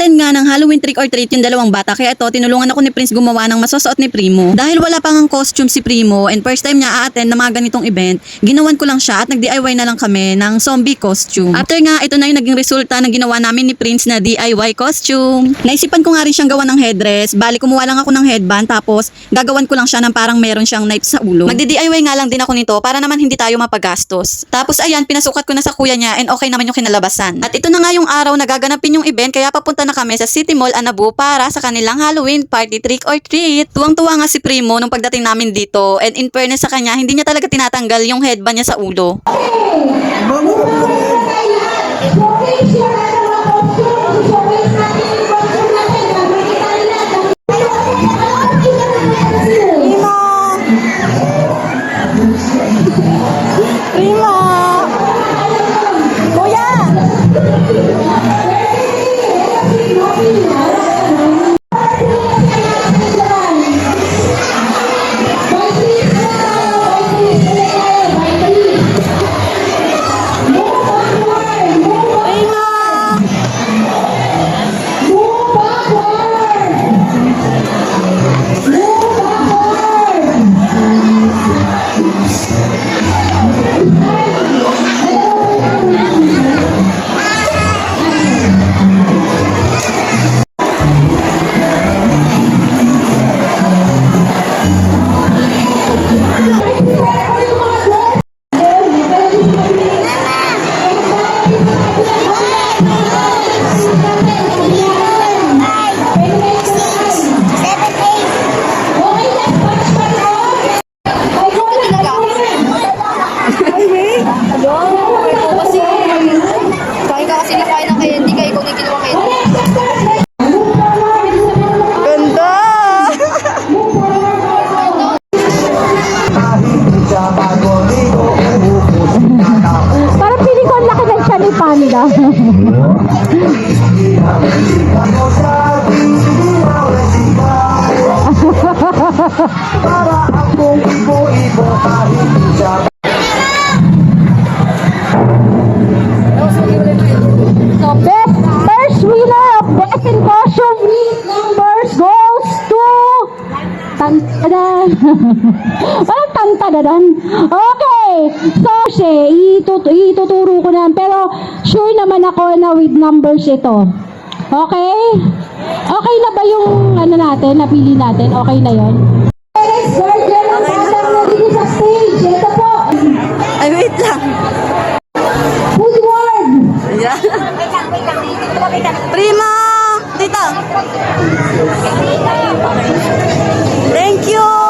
Nag-attend nga ng Halloween trick or treat yung dalawang bata, kaya ito tinulungan ako ni Prince gumawa ng masusuot ni Primo. Dahil wala pang ang costume si Primo and first time niya a-attend ng mga ganitong event, ginawan ko lang siya at nag-DIY na lang kami ng zombie costume. After nga, ito na yung naging resulta ng ginawa namin ni Prince na DIY costume. Naisipan ko nga rin siyang gawa ng headdress, bali kumuha lang ako ng headband tapos gagawan ko lang siya ng parang meron siyang knife sa ulo. Magdi-DIY nga lang din ako nito para naman hindi tayo mapagastos. Tapos ayan, pinasukat ko na sa kuya niya and okay naman yung kinalabasan. At ito na nga yung araw na gaganapin yung event, kaya papunta na kami sa City Mall Anabu para sa kanilang Halloween party trick or treat. Tuwang-tuwa nga si Primo nung pagdating namin dito and in fairness sa kanya, hindi niya talaga tinatanggal yung headband niya sa ulo. Parang piling ko ang laki ng siya ni Panda. Para akong ibo-ibo kahit siya. So, first winner of Best in Costume Week numbers goes to Tantadan. Parang Tantadan. Okay. So, ituturo ko na. Pero, sure naman ako na with numbers ito. Okay? Okay na ba yung ano natin, napili natin? Okay na yon? Guardian ng batang nandito sa stage. Ito po. Ay, wait lang. Woodward. Yeah. Primo! Dito! Thank you!